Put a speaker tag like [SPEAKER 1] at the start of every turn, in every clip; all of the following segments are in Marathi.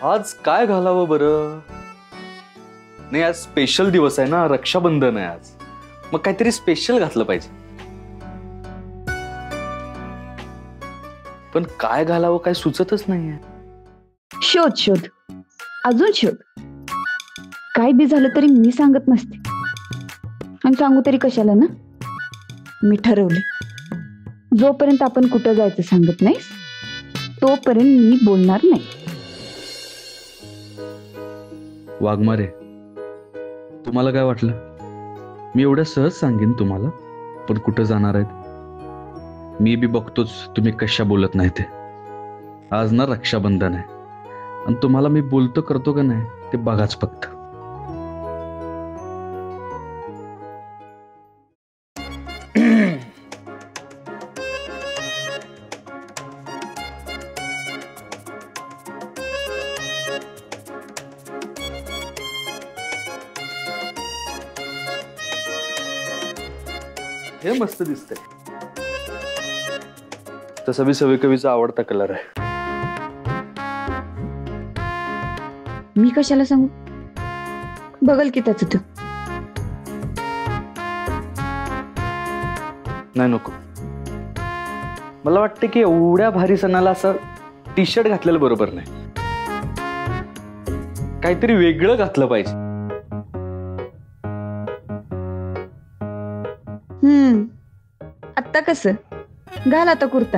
[SPEAKER 1] आज काय घालावं बरं? नाही, आज स्पेशल दिवस आहे ना, रक्षाबंधन आहे आज. मग काहीतरी स्पेशल घातलं पाहिजे. पण काय घालावं काय सुचतच नाहीये.
[SPEAKER 2] शोध शोध, अजून शोध. काय बी झालं तरी मी सांगत नसते, आणि सांगू तरी कशाला ना. मी ठरवले, जोपर्यंत आपण कुठं जायचं सांगत नाहीस तोपर्यंत मी बोलणार नाही.
[SPEAKER 1] वाघमारे, तुम्हाला काय वाटलं? मी एवढं सहज सांगेन तुम्हाला, पण कुठं जाणार आहेत मी बी बघतोच तुम्ही कशा बोलत नाही ते. आज ना रक्षाबंधन आहे, आणि तुम्हाला मी बोलतो करतो का नाही ते बघाच फक्त. हे मस्त दिसतंय. तसा बी सवय कवीचा आवडता कलर आहे.
[SPEAKER 2] मी कशाला सांगू, बघल की त्याच तू.
[SPEAKER 1] नाही, नको. मला वाटतं की एवढ्या भारी सणाला असं टी शर्ट घातलेलं बरोबर नाही. काहीतरी वेगळं घातलं पाहिजे.
[SPEAKER 2] आत्ता कसं घाल आता कुर्ता.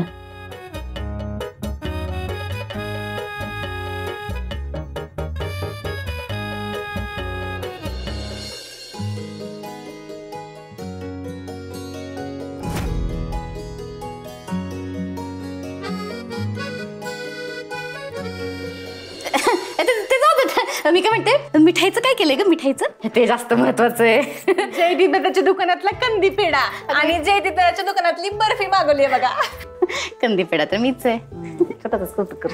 [SPEAKER 3] मी काय म्हणते, मिठाईचं काय केलंय ग? मिठाईचं ते जास्त महत्वाचं आहे.
[SPEAKER 4] जयदीप दादाच्या दुकानातला कंदी पेढा आणि जयदीप दादाच्या दुकानातली बर्फी मागवली आहे बघा.
[SPEAKER 3] कंदी पेढा तर मीच आहे. स्वतःच कौतुक कर.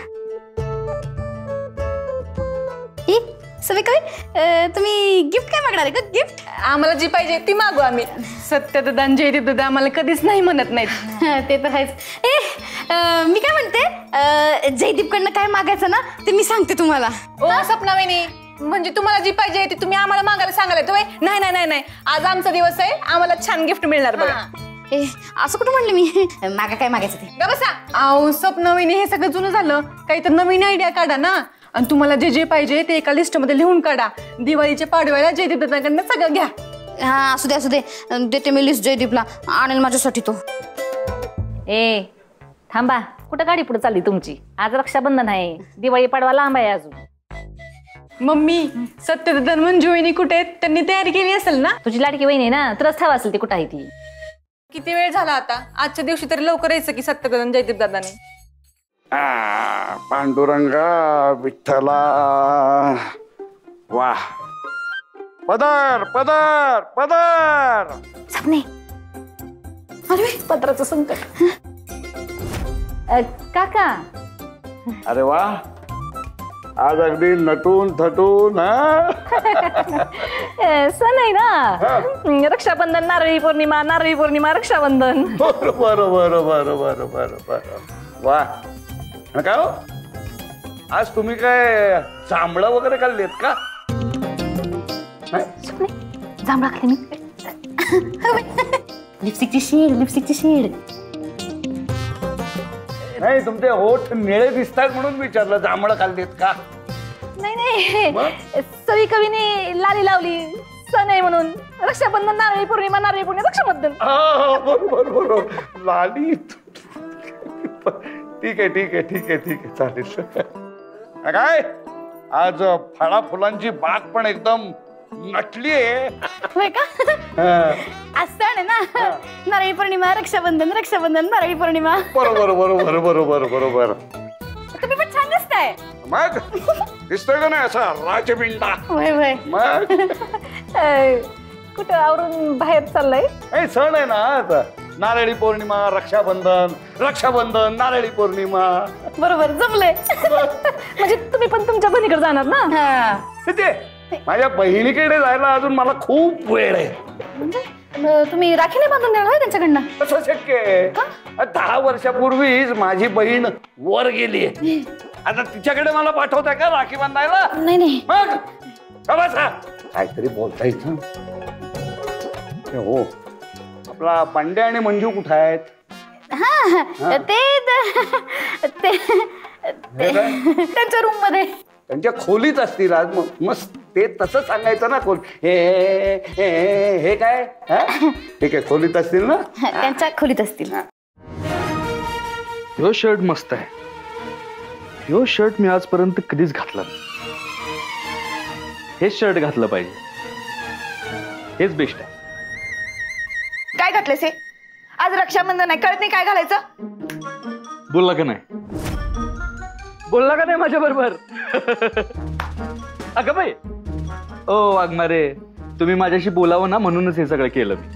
[SPEAKER 3] सवय काय, तुम्ही गिफ्ट काय मागणार आहे का? गिफ्ट
[SPEAKER 4] आम्हाला जी पाहिजे ती मागू आम्ही. सत्य दादा आणि जयदीप दादा आम्हाला कधीच नाही म्हणत नाहीत.
[SPEAKER 3] ते तर आहेच. मी काय म्हणते, जयदीपकडनं काय मागायचं ना ते मी सांगते तुम्हाला.
[SPEAKER 4] ओ सपना वहिनी, म्हणजे तुम्हाला जी पाहिजे ती तुम्ही आम्हाला मागायला सांगायला तुम्ही? नाही नाही नाही नाही, आज आमचा दिवस आहे, आम्हाला छान गिफ्ट मिळणार बघा.
[SPEAKER 3] असं कुठं म्हणलं मी? मागा काय मागायचं ते
[SPEAKER 4] बसा. अहो सपना वहिनी, हे सगळं जुनं झालं, काही तर नवीन आयडिया काढा ना. आणि तुम्हाला जे जे पाहिजे ते एका लिस्ट मध्ये लिहून काढा. दिवाळीच्या पाडव्याला जयदीप दादाकडनं सगळं घ्या.
[SPEAKER 3] हा असू दे असू दे, देते मी लिस्ट जयदीपला, आणेल माझ्यासाठी तो.
[SPEAKER 5] थांबा, कुठं गाडी पुढे चालली तुमची? आज रक्षाबंधन आहे, दिवाळी पाडवा लांब आहे अजून.
[SPEAKER 4] मम्मी, सत्यदादा मंजू वहिनी कुठे आहेत? त्यांनी तयारी केली असेल ना?
[SPEAKER 5] तुझी लाडकी वहिनी ना, तुलाच ठाव असेल ती कुठं आहे ती.
[SPEAKER 4] किती वेळ झाला आता? आजच्या दिवशी तरी लवकर यायचं की सत्यदादा आणि जयदीप दादाने.
[SPEAKER 6] पांडुरंगा विठ्ठला, वाह, पदर पदर पदर.
[SPEAKER 3] सपने, अरे पत्राचं संकट.
[SPEAKER 5] काका,
[SPEAKER 6] अरे वा, आज अगदी नटून थटून.
[SPEAKER 5] सण आहे ना, रक्षाबंधन, नारळी पौर्णिमा, नारळी पौर्णिमा, रक्षाबंधन.
[SPEAKER 6] बरं बरं बरं बरं बरं बरं बरं. वा, काय हो, आज तुम्ही काय जांभळं वगैरे खाल्लेत का?
[SPEAKER 3] जांभळा खाल्ले मी. लिपस्टिकची शेड, लिपस्टिकची शेड.
[SPEAKER 6] नाही, तुमचे होठ निळे दिसतात म्हणून विचारलं, जांभळं खाल्लेत का?
[SPEAKER 5] नाही नाही, सवी कवीने लाली लावली, सण आहे म्हणून. रक्षाबंधन, नारळी पौर्णिमा, नारळी पौर्णिमा, रक्षाबंधन.
[SPEAKER 6] बरोबर बरोबर, लाली. ठीक आहे ठीक आहे ठीक आहे ठीक आहे, चालेल. काय आज फळा फुलांची बाग पण एकदम नटली आहे.
[SPEAKER 3] होय का? आज सण आहे ना, नारळी पौर्णिमा, रक्षाबंधन, रक्षाबंधन, नारळी पौर्णिमा.
[SPEAKER 6] बरोबर बरोबर बरोबर बरोबर.
[SPEAKER 3] तुम्ही पण छान दिसताय.
[SPEAKER 6] मग दिसतोय का नाही असा राजबिंडा?
[SPEAKER 3] होय होय.
[SPEAKER 6] मग
[SPEAKER 5] कुठं आवरून बाहेर चाललंय?
[SPEAKER 6] सण आहे ना आज, नारळी पौर्णिमा, रक्षाबंधन, रक्षाबंधन, नारळी पौर्णिमा.
[SPEAKER 5] बरोबर, जमलंय. म्हणजे तुम्ही पण तुमच्या बहिणीकडे जाणार ना?
[SPEAKER 6] ते माझ्या बहिणीकडे जायला अजून मला खूप वेळ आहे.
[SPEAKER 3] तुम्ही राखी नाही बांधून देणार त्यांच्याकडनं?
[SPEAKER 6] कसं शक्य आहे? 10 वर्षापूर्वीच माझी बहीण वर गेली. आता तिच्याकडे मला पाठवताय का राखी बांधायला?
[SPEAKER 3] नाही नाही
[SPEAKER 6] मग का बसा? काहीतरी बोलता येतं. हो, आपला पांड्या आणि मंजू कुठे आहेत?
[SPEAKER 3] हा ते
[SPEAKER 6] हे काय?
[SPEAKER 3] त्यांच्या रूम मध्ये.
[SPEAKER 6] त्यांच्या खोलीत असतील आज. मग ते तसं सांगायचं ना. खोल हे काय? हे काय खोलीत असतील ना?
[SPEAKER 3] त्यांच्या खोलीत असतील.
[SPEAKER 1] ह्यो शर्ट मस्त आहे. ह्यो शर्ट मी आजपर्यंत कधीच घातला नाही. हेच शर्ट घातलं पाहिजे. हेच बेस्ट आहे.
[SPEAKER 2] काय घातलेस हे? आज रक्षाबंधन आहे, कळत नाही काय घालायचं?
[SPEAKER 1] बोलला का नाही? बोलला का नाही माझ्या बरोबर? अगं बाई, ओ वाघमारे, तुम्ही माझ्याशी बोलावं ना म्हणूनच हे सगळं केलं मी.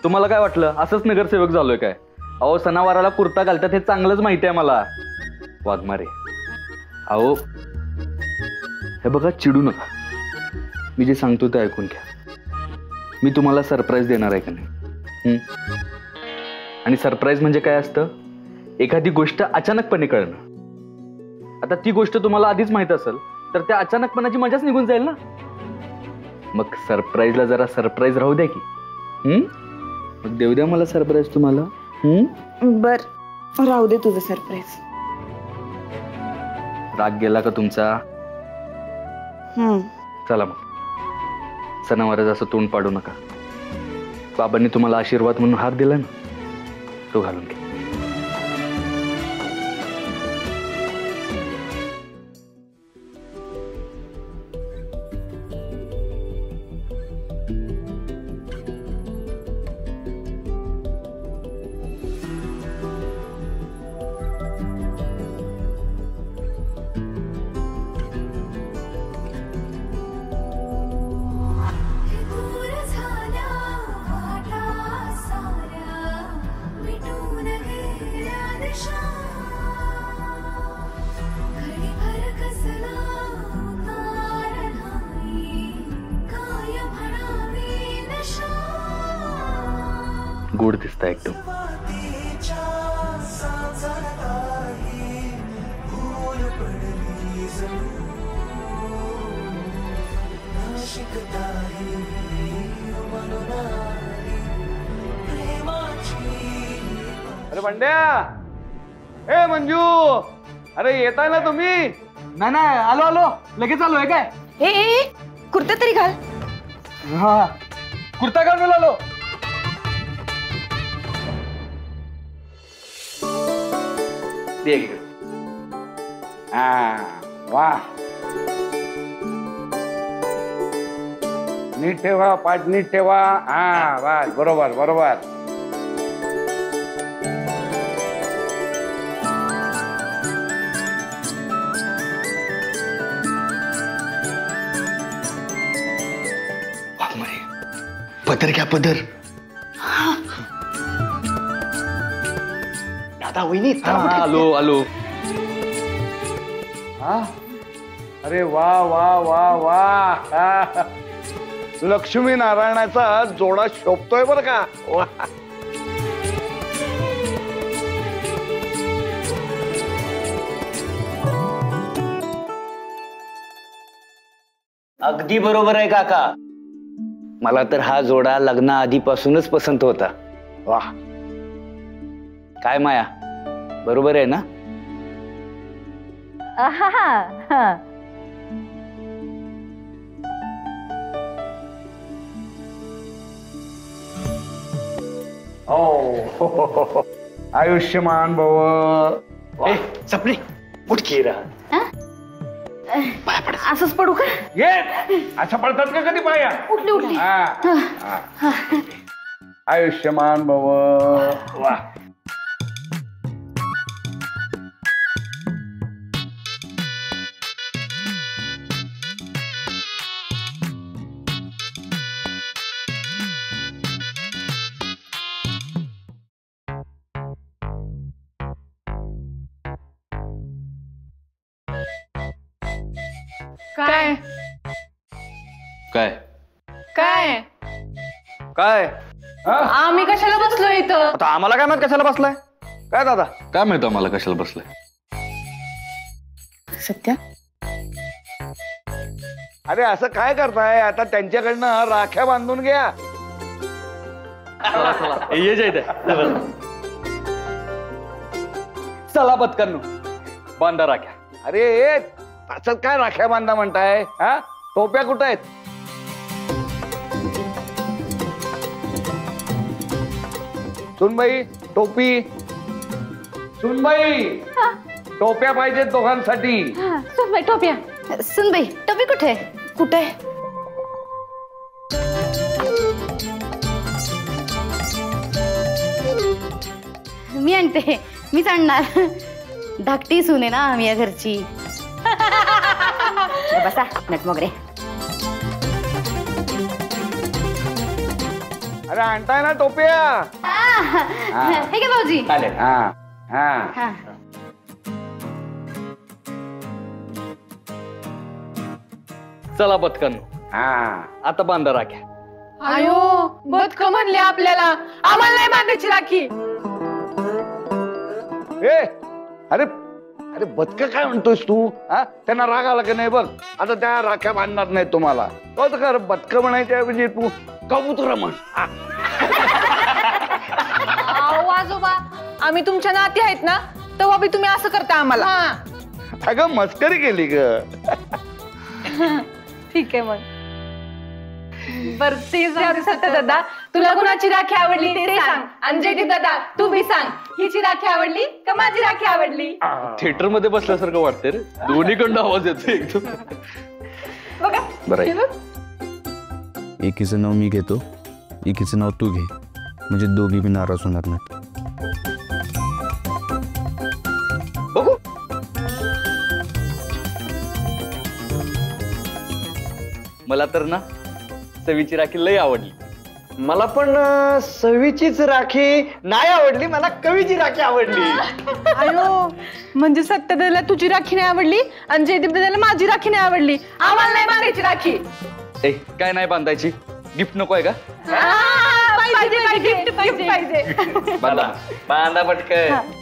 [SPEAKER 1] तुम्हाला काय वाटलं असंच नगरसेवक झालोय काय? अहो, सणावाराला कुर्ता घालतात हे चांगलंच माहिती आहे मला. वाघमारे, अहो हे बघा, चिडू नका. मी जे सांगतो ते ऐकून घ्या. मी तुम्हाला सरप्राईज देणार आहे का नाही? आणि सरप्राईज म्हणजे काय असतं? एखादी गोष्ट अचानकपणे कळणं. आता ती गोष्ट तुम्हाला आधीच माहित असेल तर त्या अचानकपणाची मजाच निघून जाईल ना. मग सरप्राईजला जरा सरप्राईज राहू द्या की. मग देऊ द्या मला सरप्राईज तुम्हाला.
[SPEAKER 2] बर, राहू दे तुझं सरप्राईज.
[SPEAKER 1] राग गेला का तुमचा? चला मग, सणावाराचं असं तोंड पाडू नका. बाबांनी तुम्हाला आशीर्वाद म्हणून हार दिला ना, तो घालून घ्या. गोड दिसता एकदम.
[SPEAKER 6] अरे बंड्या, ए मंजू, अरे येताय ना तुम्ही?
[SPEAKER 1] नाही नाही, आलो आलो, लगेच आलो. आहे काय?
[SPEAKER 2] ए कुर्ता तरी घाल.
[SPEAKER 1] हा, कुर्ता घालून आलो.
[SPEAKER 6] वा, नीट ठेवा, पाठ नीट ठेवा. हा, बस, बरोबर बरोबर.
[SPEAKER 1] पदर घ्या, पदर.
[SPEAKER 7] दादा, वहिनी,
[SPEAKER 1] आलो आलो.
[SPEAKER 6] अरे वा वा वा वा. लक्ष्मी नारायणाचा जोडा शोभतोय बर का. वा.
[SPEAKER 7] अगदी बरोबर आहे काका. मला तर हा जोडा लग्नाआधीपासूनच पसंत होता.
[SPEAKER 6] वा,
[SPEAKER 7] काय माया, बरोबर आहे ना?
[SPEAKER 6] हो, आयुष्यमान भव.
[SPEAKER 7] सपने उठ की रहा.
[SPEAKER 3] असंच पडू का?
[SPEAKER 6] ये, असं पडतात का कधी पाया?
[SPEAKER 3] उठली उठली.
[SPEAKER 6] आयुष्यमान भव. वा.
[SPEAKER 4] काय
[SPEAKER 1] काय
[SPEAKER 4] काय
[SPEAKER 1] काय?
[SPEAKER 4] आम्ही कशाला बसलो इथं?
[SPEAKER 1] आता आम्हाला काय माहित कशाला बसलाय?
[SPEAKER 6] काय दादा?
[SPEAKER 1] काय माहित आम्हाला कशाला बसलाय?
[SPEAKER 3] सत्या?
[SPEAKER 6] अरे असं काय करताय आता? त्यांच्याकडनं राख्या बांधून घ्या.
[SPEAKER 1] ये जयदे चला पत्करनो बांधा राख्या.
[SPEAKER 6] अरे असं काय राख्या बांधा म्हणताय? हा, टोप्या कुठं आहेत? सुनबाई टोपी. सुनबाई टोप्या पाहिजेत दोघांसाठी.
[SPEAKER 5] सुनबाई टोप्या.
[SPEAKER 3] सुनबाई टोपी कुठे? कुठे? मी आणते, मीच आणणार. धाकटी सून आहे ना मी या घरची. बसा नटमोगरे.
[SPEAKER 6] अरे आणताय ना टोप्या?
[SPEAKER 3] हे घे भाऊजी.
[SPEAKER 6] चालेल. हा हा
[SPEAKER 3] हा.
[SPEAKER 1] चला पत्करनो
[SPEAKER 6] हा.
[SPEAKER 1] आता बांधा राख्या.
[SPEAKER 4] अयो बदक म्हणले आपल्याला, आम्हाला नाही बांधायची राखी.
[SPEAKER 6] ए अरे अरे बदक काय म्हणतोयस तू? हा, त्यांना राग आला की नाही बघ. आता त्या राख्या बांधणार नाही तुम्हाला. कर बदक म्हणायच्या ऐवजी तू कबूतर म्हण.
[SPEAKER 4] अहो आजोबा, आम्ही तुमच्या नाती आहेत ना, तेव्हा बी तुम्ही असं करता आम्हाला.
[SPEAKER 6] अगं मस्करी केली ग.
[SPEAKER 4] ठीक आहे मग. बर ते सत्य दादा, तुला कुणाची राखी आवडली ते सांग. आणि जयदीप दादा तू बी सांग, हिची राखी आवडली का माझी राखी आवडली?
[SPEAKER 1] थिएटर मध्ये बसल्यासारखं वाटतंय रे. दोन्हीकडनं आवाज येतो एकदम.
[SPEAKER 4] बघा
[SPEAKER 6] बरं
[SPEAKER 8] एकीचं नाव मी घेतो, एकीचं नाव तू घे, म्हणजे दोघी बी नाराज होणार नाही.
[SPEAKER 6] बघू.
[SPEAKER 1] मला तर ना सवीची राखी लई आवडली.
[SPEAKER 7] मला पण सवीचीच राखी नाही आवडली, मला कवीची राखी आवडली.
[SPEAKER 4] अयो म्हणजे सत्य दादाला तुझी राखी नाही आवडली आणि जयदीप दादाला माझी राखी नाही आवडली. आम्हाला नाही बांधायची राखी.
[SPEAKER 1] ए काय नाही बांधायची? गिफ्ट नको आहे का?
[SPEAKER 4] पाहिजे गिफ्ट पाहिजे.
[SPEAKER 1] बांधा बांधा पटकन.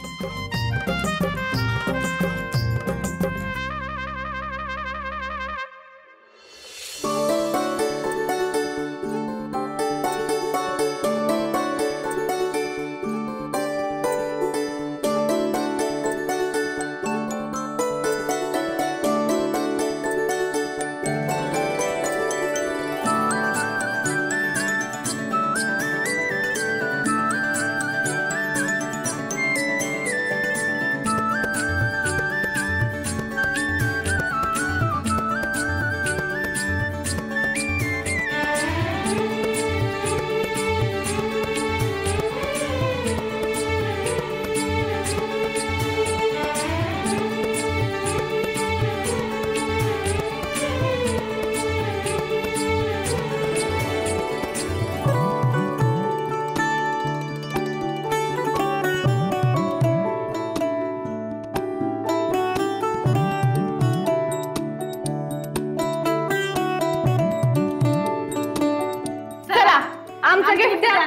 [SPEAKER 4] आमचं गिफ्ट द्या.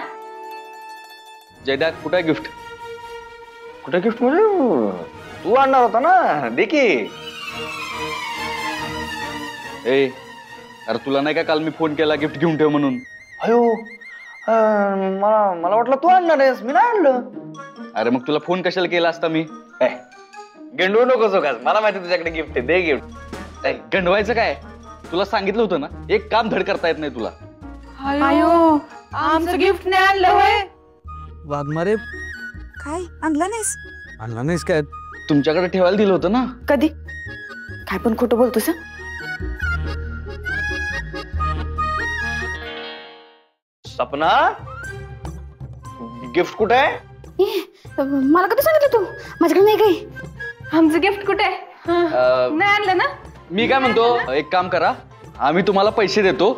[SPEAKER 1] जयदा कुठे गिफ्ट?
[SPEAKER 7] कुठे गिफ्ट म्हणजे तू आणणार होता ना, दे की.
[SPEAKER 1] ए अरे तुला नाही का काल मी फोन केला गिफ्ट घेऊन ठेव म्हणून?
[SPEAKER 7] अयो मला वाटलं तू आणणार आहेस, मी नाही आणलं.
[SPEAKER 1] अरे मग तुला फोन कशाला केला असता मी?
[SPEAKER 7] गेंडू नकोस का? मला माहिती तुझ्याकडे गिफ्ट आहे, दे गिफ्ट.
[SPEAKER 1] गंडवायचं काय? तुला सांगितलं होतं ना, एक काम धड करता येत नाही तुला.
[SPEAKER 4] अयो आमचं गिफ्ट नाही आणलं होय.
[SPEAKER 8] वाघमारे
[SPEAKER 2] काय आणलं नाहीस?
[SPEAKER 8] आणला नाहीस काय?
[SPEAKER 1] तुमच्याकडे ठेवायला दिलं होतं ना.
[SPEAKER 2] कधी? काय पण खोटं बोलतोस?
[SPEAKER 7] सपना गिफ्ट कुठे आहे?
[SPEAKER 3] मला कधी सांगितलं तू? माझ्याकडे नाही काही.
[SPEAKER 4] आमचं गिफ्ट कुठे आहे? नाही आणलं ना.
[SPEAKER 1] मी काय म्हणतो, एक काम करा, आम्ही तुम्हाला पैसे देतो,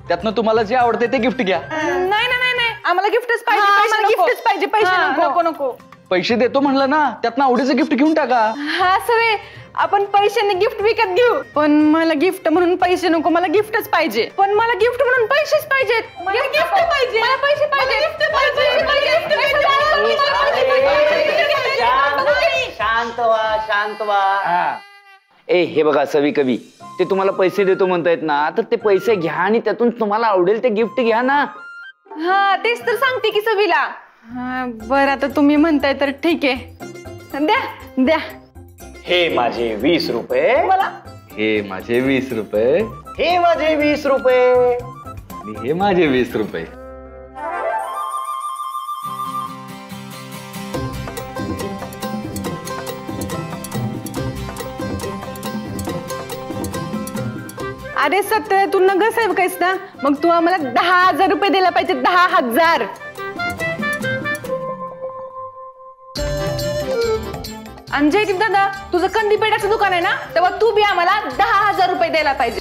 [SPEAKER 1] त्यातनं तुम्हाला जे आवडते ते गिफ्ट घ्या.
[SPEAKER 4] नाही नाही नाही, आम्हाला गिफ्टच पाहिजे. आम्हाला गिफ्टच पाहिजे, पैसे नको नको.
[SPEAKER 1] पैसे देतो म्हणलं ना, त्यातनं आवडीचं गिफ्ट घेऊन टाका.
[SPEAKER 4] हा सवे, आपण पैशाने गिफ्ट विकत घेऊ. पण मला गिफ्ट म्हणून पैसे नको, मला गिफ्टच पाहिजे. पण मला गिफ्ट म्हणून पैसेच पाहिजेत. गिफ्ट पाहिजे, मला पैसे पाहिजे.
[SPEAKER 7] शांत व्हा, शांत व्हा. ए हे बघा सवी कवी, ते तुम्हाला पैसे देतो म्हणतायत ना, तर ते पैसे घ्या आणि त्यातून तुम्हाला आवडेल ते गिफ्ट घ्या ना.
[SPEAKER 4] हा तेच तर सांगते की सवीला. बरं आता तुम्ही म्हणताय तर ठीक आहे, द्या द्या.
[SPEAKER 7] हे माझे 20 रुपये,
[SPEAKER 4] मला
[SPEAKER 1] हे माझे 20 रुपये,
[SPEAKER 7] हे माझे 20 रुपये,
[SPEAKER 1] आणि हे माझे 20 रुपये.
[SPEAKER 4] अरे सत्य तू नगर साहेब काहीस ना, मग तू आम्हाला 10,000 रुपये द्यायला पाहिजे. 10,000. आणि जयदीप दादा तुझं कंदी पेढ्याचं दुकान आहे ना, तेव्हा तू बी आम्हाला 10,000 रुपये द्यायला पाहिजे.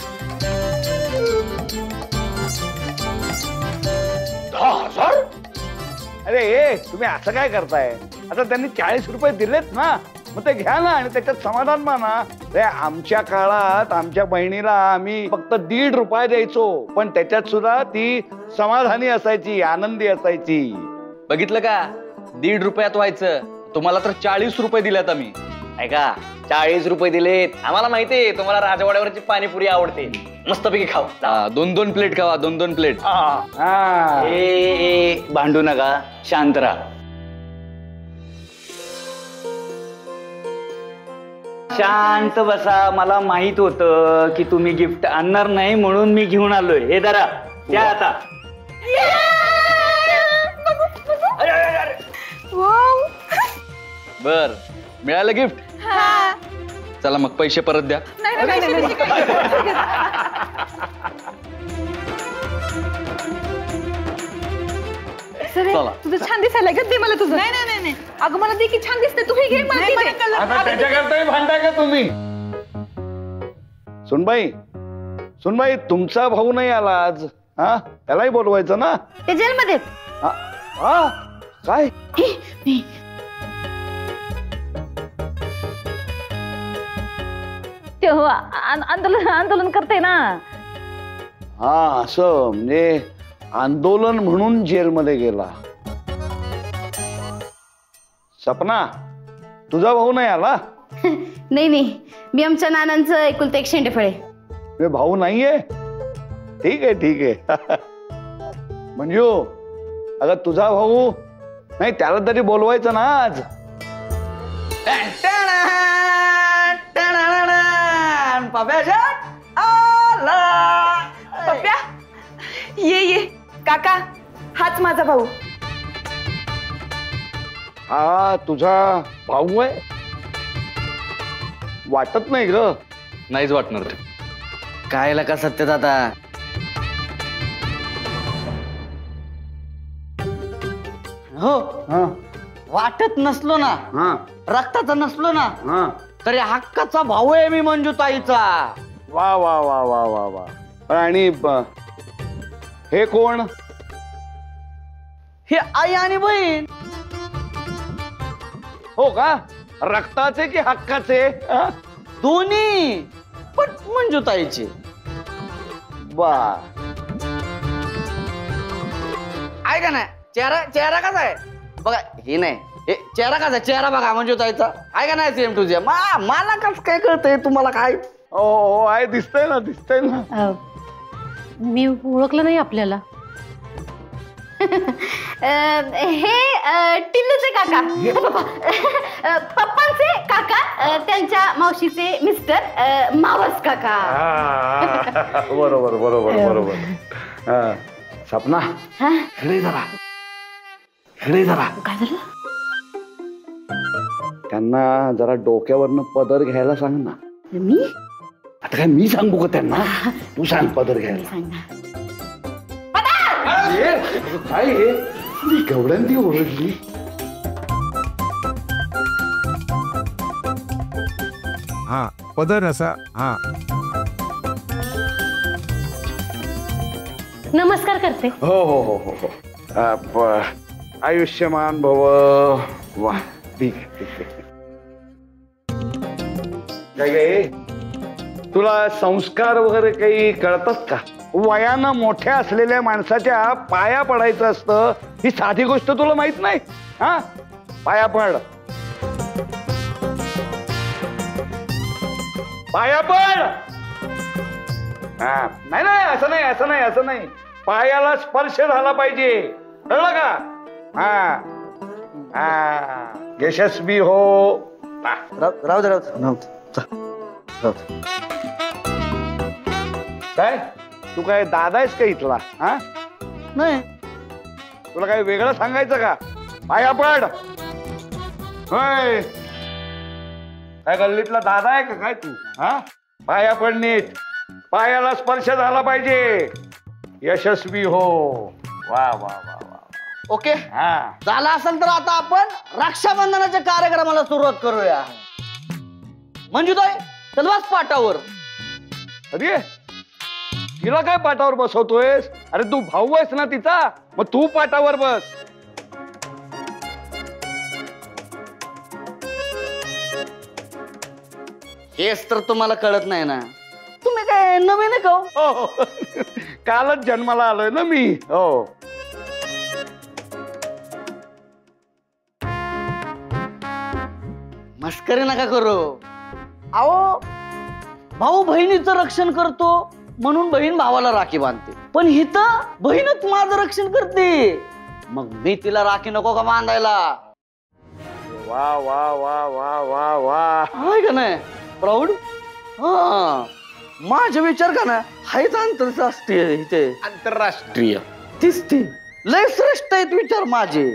[SPEAKER 6] 10,000? अरे हे तुम्ही असं काय करताय? आता त्यांनी 40 रुपये दिलेत ना, मग ते घ्या ना आणि त्याच्यात समाधान माना. रे आमच्या काळात आमच्या बहिणीला आम्ही फक्त 1.5 रुपये द्यायचो, पण त्याच्यात सुद्धा ती समाधानी असायची, आनंदी असायची.
[SPEAKER 1] बघितलं का, 1.5 रुपयात व्हायचं. तुम्हाला तर 40 रुपये दिल्यात आम्ही.
[SPEAKER 7] ऐका 40 रुपये दिलेत. आम्हाला माहितीये तुम्हाला राजवाड्यावरची पाणीपुरी आवडते, मस्तपैकी खाऊ.
[SPEAKER 1] 2-2 प्लेट खावा, 2-2 प्लेट.
[SPEAKER 6] हा.
[SPEAKER 7] ए भांडू नका, शांत राहा. शांत बसा. मला माहित होतं की तुम्ही गिफ्ट आणणार नाही म्हणून मी घेऊन आलोय. हे धरा, त्या आता.
[SPEAKER 1] बर, मिळालं गिफ्ट. चला मग पैसे परत द्या.
[SPEAKER 4] चला तुझं छान दिसायला ग, दे मला तुझं. नाही नाही नाही, अगं मला दे की, छान दिसते. तू हे घे, मला दे.
[SPEAKER 6] आता त्याच्याकरताही भांडा का तुम्ही? सुनबाई, सुनबाई तुमचा भाऊ नाही आला आज. हा, त्यालाही बोलवायचं ना.
[SPEAKER 3] ते जेलमध्ये
[SPEAKER 6] हा, हा, काय?
[SPEAKER 5] तेव्हा आंदोलन करते ना.
[SPEAKER 6] हा असं म्हणजे आंदोलन म्हणून जेलमध्ये गेला. सपना, तुझा भाऊ नाही आला?
[SPEAKER 3] नाही नाही, मी आमच्या नानांचं एकुलते एक शेंडेफळे.
[SPEAKER 6] मी भाऊ नाहीये. ठीक आहे ठीक आहे. मंजू, अगं तुझा भाऊ नाही, त्याला तरी बोलवायचं ना आज.
[SPEAKER 4] पप्प्या ये काका, हाच माझा भाऊ.
[SPEAKER 6] हा तुझा भाऊ आहे? वाटत नाही ग.
[SPEAKER 1] नाहीच वाटणार ते.
[SPEAKER 7] काय लका सत्य दादा, हो
[SPEAKER 6] हा
[SPEAKER 7] वाटत नसलो ना,
[SPEAKER 6] हा
[SPEAKER 7] रक्ताचा नसलो ना,
[SPEAKER 6] हा.
[SPEAKER 7] तरी हक्काचा भाऊ आहे मी मंजूताईचा.
[SPEAKER 6] वा वा वा वा वा वा. आणि हे कोण?
[SPEAKER 7] हे आई आणि बहीण.
[SPEAKER 6] हो का? रक्ताचे की हक्काचे? हा?
[SPEAKER 7] दोन्ही, पण मंजूताईचे.
[SPEAKER 6] वा.
[SPEAKER 7] ऐका ना, चेहरा कसा आहे बघा. हे नाही, हे चेहरा कसा, चेहरा बघा मंजूताईचा. ऐका ना, सेम टू सेम. मला कसं काय कळतंय, तुम्हाला काय?
[SPEAKER 6] हो आहे, दिसतंय ना, दिसतंय ना.
[SPEAKER 5] मी ओळखलं नाही आपल्याला.
[SPEAKER 3] हे टिल्लूचे काका, पप्पांचे काका, त्यांच्या मावशीचे मिस्टर मावस काका.
[SPEAKER 6] बरोबर बरोबर बरोबर. हा. सपना, इकडे जरा, इकडे जरा.
[SPEAKER 3] काय झालं?
[SPEAKER 6] त्यांना जरा डोक्यावरनं पदर घ्यायला सांग ना.
[SPEAKER 3] मी
[SPEAKER 6] आता काय मी सांगू का त्यांना? तू सांग पदर घ्यायला.
[SPEAKER 3] सांग ना.
[SPEAKER 6] काय हे? गवड्यांती ओरडली.
[SPEAKER 9] हा पदर असा. हा
[SPEAKER 5] नमस्कार करते.
[SPEAKER 6] हो हो हो हो हो. आयुष्यमान भव. वा, ठीक आहे ठीक आहे. काय तुला संस्कार वगैरे काही कळतात का? वयानं मोठ्या असलेल्या माणसाच्या पाया पडायचं असतं, ही साधी गोष्ट तुला माहित नाही? हा, पाया पड. पाया पड. हा नाही नाही असं नाही असं नाही असं नाही, पायाला स्पर्श झाला पाहिजे, कळलं का? हा हा यशस्वी हो.
[SPEAKER 7] राहू दे.
[SPEAKER 6] काय तू काय दादा आहेस का इथला? हा
[SPEAKER 7] नाही
[SPEAKER 6] तुला काय वेगळं सांगायचं का? पाया पड. होय काय गल्लीतला दादा आहे का काय तू? हा पाया पड नीट, पायाला स्पर्श झाला पाहिजे, यशस्वी हो. वा वा वा वा.
[SPEAKER 7] ओके
[SPEAKER 6] हा
[SPEAKER 7] झालं असेल तर आता आपण रक्षाबंधनाच्या कार्यक्रमाला सुरुवात करूया. मंजूताई चल बस पाटावर.
[SPEAKER 6] अरे तिला काय पाटावर बसवतोयस? अरे तू भाऊ आहेस ना तिचा, मग तू पाटावर बस.
[SPEAKER 7] हेच तर तुम्हाला कळत नाही ना, तुम्ही काय नवीन आहे का हो?
[SPEAKER 6] हो कालच जन्माला आलोय ना मी. हो
[SPEAKER 7] मस्करी नका करू. अहो भाऊ बहिणीचं रक्षण करतो म्हणून बहीण भावाला राखी बांधते, पण हिथं बहीणच माझं रक्षण करते, मग मी तिला राखी नको का बांधायला?
[SPEAKER 6] वा वा वा वा वा वा.
[SPEAKER 7] हाय का नाही प्राऊड? हा माझे विचार का ना हायच आंतरराष्ट्रीय इथे.
[SPEAKER 6] आंतरराष्ट्रीय
[SPEAKER 7] तीच ती लय श्रेष्ठ आहेत विचार माझे,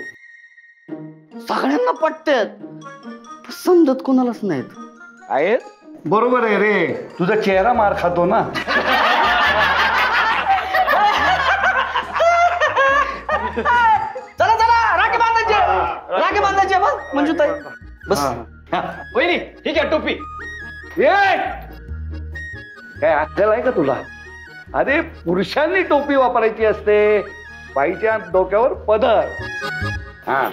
[SPEAKER 7] सगळ्यांना पटतात, समजत कोणालाच नाहीत.
[SPEAKER 6] आहेत. बरोबर आहे रे, तुझा चेहरा मार खातो ना.
[SPEAKER 7] चला चला राखी बांधायची, राखी बांधायची बस मंजूताई बस.
[SPEAKER 6] वहिनी ठीक आहे टोपी. ये काय अक्कल आहे का तुला? अरे पुरुषांनी टोपी वापरायची असते, बाईच्या डोक्यावर पदर. हा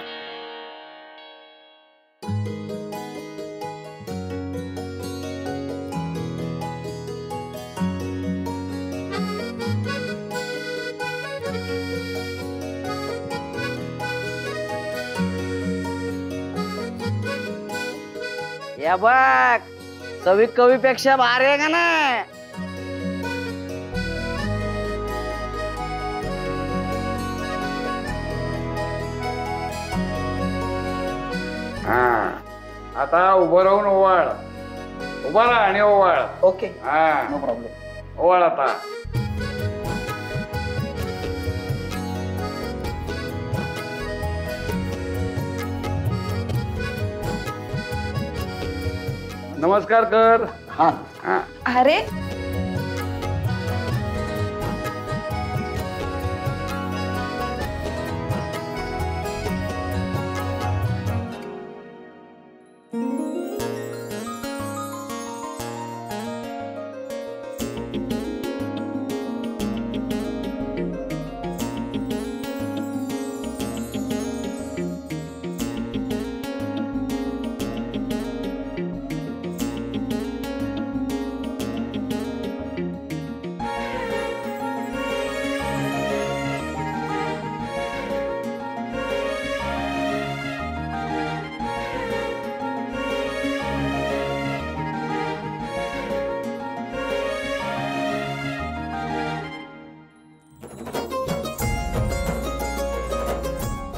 [SPEAKER 7] या बघ सवी कवीपेक्षा भारी आहे का ना?
[SPEAKER 6] हा आता उभं राहून ओवाळ. उभा राहा आणि ओवाळ.
[SPEAKER 7] ओके
[SPEAKER 6] हा
[SPEAKER 7] नो प्रॉब्लेम.
[SPEAKER 6] ओवाळ आता. नमस्कार कर.
[SPEAKER 7] हा
[SPEAKER 6] हा
[SPEAKER 2] अरे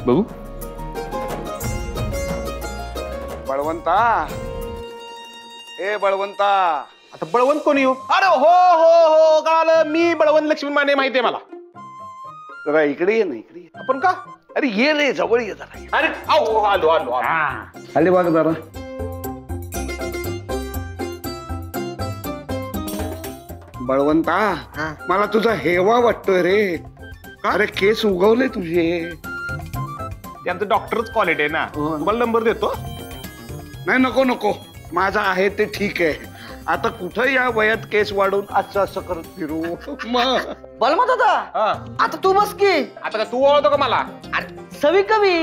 [SPEAKER 1] बघू.
[SPEAKER 6] बळवंता, ए बळवंता.
[SPEAKER 10] आता बळवंत कोणी हो? अरे हो हो हो कळालं, मी बळवंत लक्ष्मी माने, माहितीये मला.
[SPEAKER 6] जरा इकडे ये ना, इकडे ये.
[SPEAKER 10] आपण का?
[SPEAKER 6] अरे ये रे जवळ ये जरा.
[SPEAKER 10] अरे आलो आलो आलो.
[SPEAKER 6] खाली बघ जरा. बळवंता मला तुझा हेवा वाटतोय रे. अरे केस उगवले तुझे.
[SPEAKER 10] ते आमचं डॉक्टरच क्वालिटी आहे ना. तुम्हाला नंबर देतो.
[SPEAKER 6] नाही नको नको, माझा आहे ते ठीक आहे. आता कुठं या वयात केस वाढून असं असं करत फिरू मग.
[SPEAKER 7] बलमत होता आता तू बस की.
[SPEAKER 10] आता का तू ओळखतो का मला?
[SPEAKER 7] अरे सवी कवी.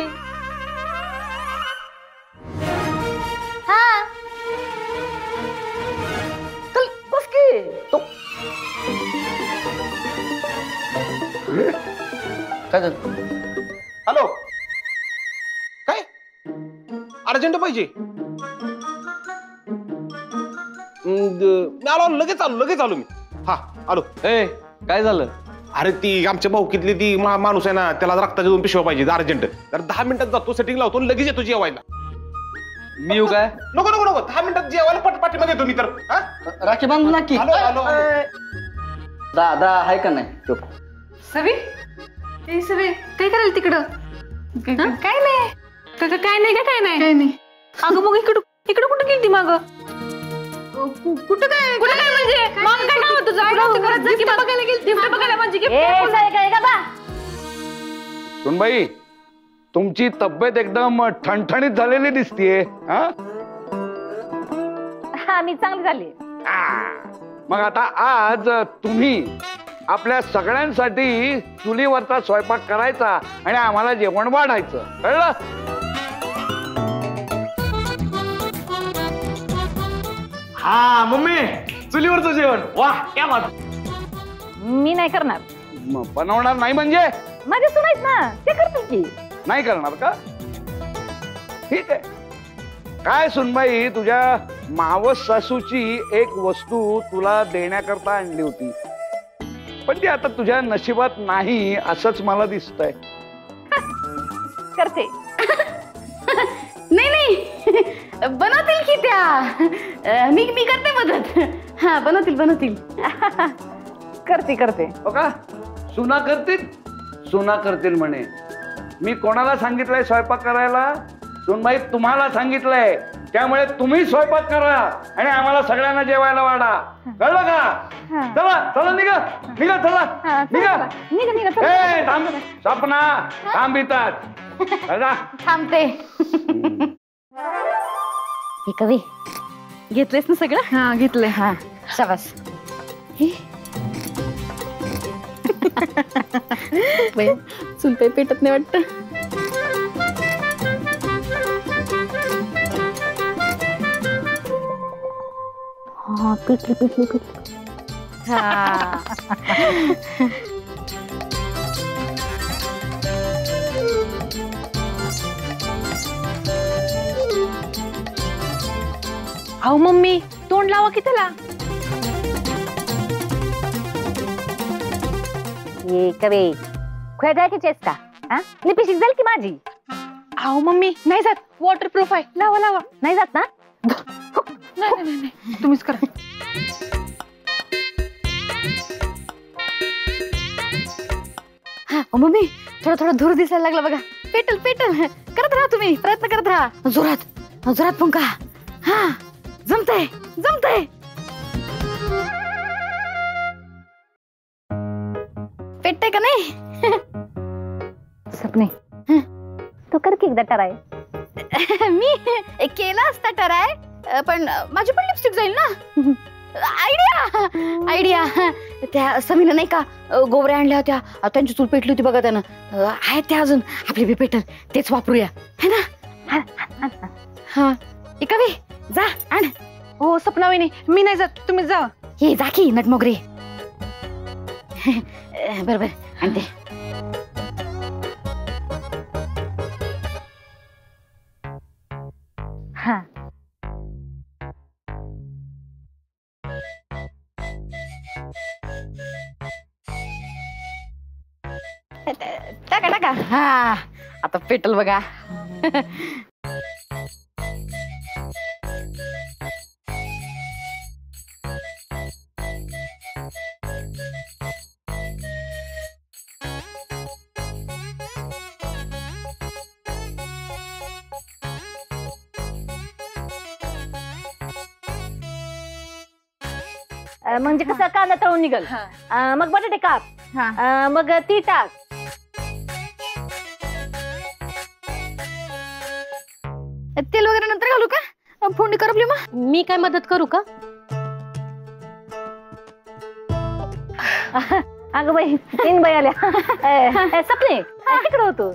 [SPEAKER 5] हा
[SPEAKER 7] चल बस की. तो काय झालं?
[SPEAKER 10] हॅलो काय अर्जंट पाहिजे? मी आलो लगेच आलो मी. हा आलो.
[SPEAKER 1] ए काय झालं?
[SPEAKER 10] अरे ती आमच्या भाऊकीतली ती माणूस आहे ना, त्याला रक्ताच्या 2 पिशव्या पाहिजे अर्जंट. तर 10 मिनिटात जातो, सेटिंग लावतो, लगेच येतो जेवायला.
[SPEAKER 1] मी येऊ काय?
[SPEAKER 10] नको 10 मिनिटात जेवायला पाठीमध्ये येतो मी तर. हा?
[SPEAKER 7] राखी बांधू ना की.
[SPEAKER 10] आलो.
[SPEAKER 7] दादा आहे का नाही तो?
[SPEAKER 4] सवी ए सवी काय करायला तिकडं? काय नाही काय नाही. अगं मग इकडं कुठं गेली माग? कुठं काय म्हणजे मग काय नाव तुझं? गिफ्ट बघायला गेली. गिफ्ट बघायला म्हणजे
[SPEAKER 6] सुनबाई, तुमची तब्येत एकदम ठणठणीत झालेली दिसतीये.
[SPEAKER 5] हा मी चांगली झाली.
[SPEAKER 6] मग आता आज तुम्ही आपल्या सगळ्यांसाठी चुलीवरचा स्वयंपाक करायचा आणि आम्हाला जेवण वाढायचं, कळलं?
[SPEAKER 7] हा मम्मी, चुलीवरचं जेवण. वाह क्या बात.
[SPEAKER 5] मी नाही करणार.
[SPEAKER 6] बनवणार नाही म्हणजे?
[SPEAKER 5] माझे सुनायच ना, ते करतील की.
[SPEAKER 6] नाही करणार का? ठीक आहे. काय सुनबाई, तुझ्या मावस सासूची एक वस्तू तुला देण्याकरता आणली होती, पण ती आता तुझ्या नशिबात नाही असंच मला दिसतंय.
[SPEAKER 5] करते.
[SPEAKER 3] नाही बनवतील की त्या. मी करते मदत. हा बनवतील.
[SPEAKER 5] करते.
[SPEAKER 6] हो का? सुना करतील म्हणे. मी कोणाला सांगितलंय स्वयंपाक करायला? सुनबाई तुम्हाला सांगितलंय. त्यामुळे तुम्ही स्वयंपाक करा आणि आम्हाला सगळ्यांना जेवायला वाढा, कळलं का? चला निघा ए थांब सपना, थांब इथं.
[SPEAKER 3] थांबते. हे कवी घेतलेस ना सगळं?
[SPEAKER 4] हा घेतलंय.
[SPEAKER 3] हा शाबास. चुलते पेटत नाही वाटत. हा पेटली. हा
[SPEAKER 4] अहो मम्मी तोंड लावा की त्याला.
[SPEAKER 5] ये कवे खुया जायची का? पिशीक जाईल की माझी.
[SPEAKER 4] अहो मम्मी नाही जात, वॉटरप्रूफ आहे. लावा.
[SPEAKER 5] नाही जात ना?
[SPEAKER 4] नाही तुम्हीच करा.
[SPEAKER 3] हा मम्मी थोडा धूर दिसायला लागला बघा. पेटल करत राहा, तुम्ही प्रयत्न करत राहा. जोरात पंखा. हा जमतंय. पेटतंय का नाही?
[SPEAKER 5] सपने तो कर की एकदा ट्राय.
[SPEAKER 3] मी केला असता ट्राय, पण माझी पण लिपस्टिक जाईल ना. आयडिया. त्या समीनं नाही का गोवऱ्या आणल्या होत्या, त्यांची चूल पेटली होती बघा त्यानं. आहेत त्या अजून, आपली बी पेटल, तेच वापरूया है ना? हा एकावी जा आण.
[SPEAKER 4] हो सपना वहिनी मी नाही जात, तुम्हीच जा.
[SPEAKER 3] हे जा की नटमोगरे. बरोबर आणते.
[SPEAKER 5] हा
[SPEAKER 3] टाका. हा आता पेटल बघा.
[SPEAKER 5] म्हणजे कसं कांदा तळून निघल. मग बटाटे काप. मग ती टाक.
[SPEAKER 3] तेल वगैरे नंतर घालू का? फोडणी करपली मग.
[SPEAKER 5] मी काय मदत करू का? अगं बाई तीन बाई आल्या. सपने तिकडे होतो.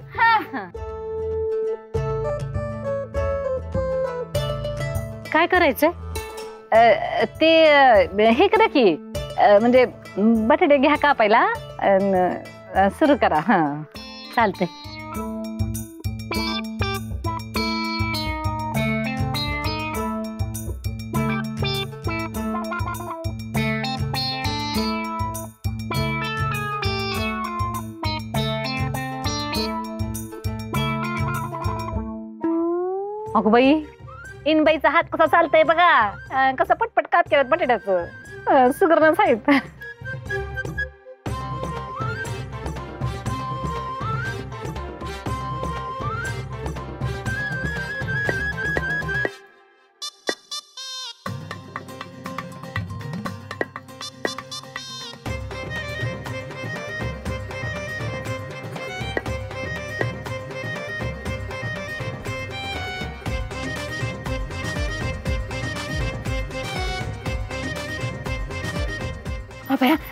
[SPEAKER 5] काय करायचंय? ते हे करा की, म्हणजे बटाटे घ्या कापायला, सुरू करा. हा चालतंय. अगो बाई इनबाईचा हात कसा चालतंय बघा, कसं पटपट काप केलं बटाट्याचं, सुगरण साहेब.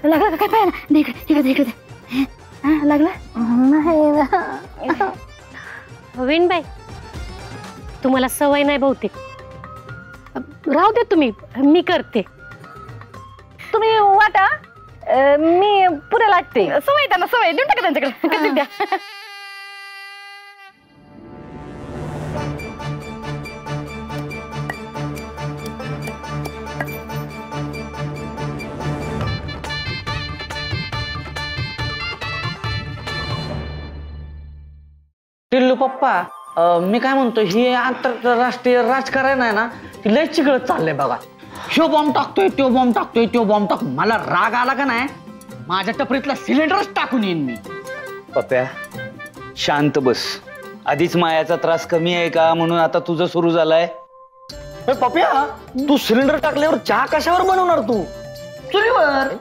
[SPEAKER 3] लागला काय पाय ना, इकडे इकडे लागला
[SPEAKER 11] विणबाई, तुम्हाला सवय नाही बहुतेक. राहू दे तुम्ही, मी करते.
[SPEAKER 5] तुम्ही वाटा, मी पुढे लागते.
[SPEAKER 3] सवय त्यांना, सवय देऊन टाका त्यांच्याकडे, कधी द्या.
[SPEAKER 7] टिल्लू पप्पा, मी काय म्हणतो, ही आंतरराष्ट्रीय राजकारण आहे ना, ती लय चिघळत चाललंय बघा. ह्यो बॉम्ब टाकतोय, त्यो बॉम्ब टाकतोय, त्यो बॉम्ब टाकतो. मला राग आला का नाही, माझ्या टपरीतला सिलेंडरच टाकून येईन मी. पप्प्या शांत बस. आधीच मायाचा त्रास कमी आहे का म्हणून आता तुझं सुरू झालाय. पप्प्या, तू सिलेंडर टाकल्यावर चहा कशावर बनवणार तू? चुलीवर.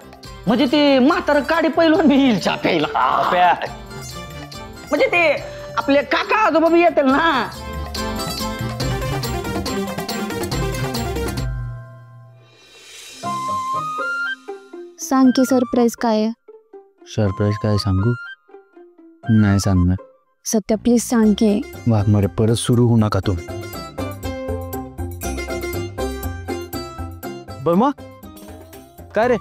[SPEAKER 7] म्हणजे ते म्हातारं काडी पैलवान बी येईल चहा प्यायला. पप्प्या म्हणजे ते आपले काका आजोबा बी येतील ना.
[SPEAKER 2] सांग की सरप्राईज काय आहे?
[SPEAKER 8] सरप्राईज काय सांगू? नाही सांगणार.
[SPEAKER 2] सत्या प्लीज सांग की.
[SPEAKER 8] वाघमारे परत सुरू होऊ नका तुम्ही.
[SPEAKER 1] बर्मा काय रे?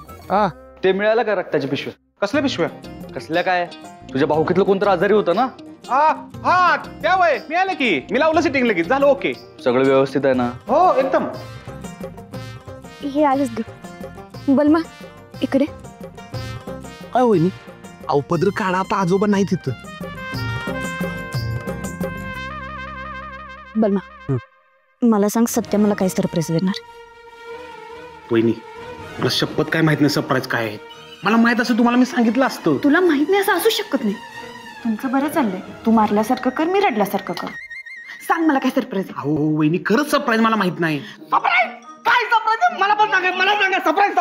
[SPEAKER 7] ते मिळालं का रक्ताची पिशव्या?
[SPEAKER 10] कसल्या पिशव्या?
[SPEAKER 7] कसल्या काय? तुझ्या भाऊकीतलं कोणतं आजारी होतं ना?
[SPEAKER 10] हा त्या वय मी आलं की, मी लावलं सेटिंग लगेच, झालं ओके.
[SPEAKER 7] सगळं व्यवस्थित आहे ना?
[SPEAKER 10] हो एकदम.
[SPEAKER 2] हे आलंच ग. बलमा इकडे.
[SPEAKER 9] काय वहिनी, अवपद्र काढा, आता आजोबा नाही तिथं.
[SPEAKER 2] बलमा मला सांग, सत्या मला काय सरप्राईज देणार?
[SPEAKER 10] वहिनी मला शपथ काय माहित नाही सरप्राईज काय आहे. मला माहित असं तुम्हाला मी सांगितलं असतं.
[SPEAKER 4] तुला माहित नाही असं असू शकत नाही. तुमचं बरं चाललंय, तू मारल्यासारखं कर, मी रडल्यासारखं कर. सांग मला काय सरप्राईज?
[SPEAKER 10] हो वहिनी खरंच सरप्राईज मला माहित नाही.
[SPEAKER 7] काय सरप्राईज? मला पण सांगा, मला सांगा सरप्राईज.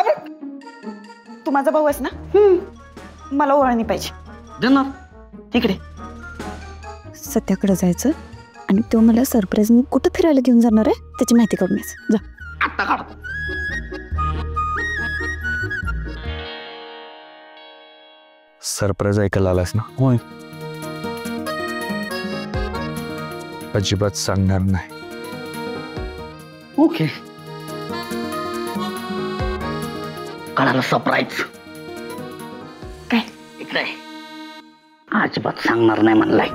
[SPEAKER 4] तू माझा भाऊ आहेस ना, मला ओळखणी पाहिजे.
[SPEAKER 7] देणार इकडे.
[SPEAKER 2] सत्याकडे जायचं आणि तो मला सरप्राईज कुठं फिरायला घेऊन जाणार आहे त्याची माहिती काढून जा.
[SPEAKER 7] आता काढतो.
[SPEAKER 8] सरप्राईज ऐकायला आलास ना? होय. अजिबात सांगणार नाही.
[SPEAKER 7] ओके. कळालं सरप्राईज.
[SPEAKER 4] काय?
[SPEAKER 7] इकडे अजिबात सांगणार नाही म्हणलाय.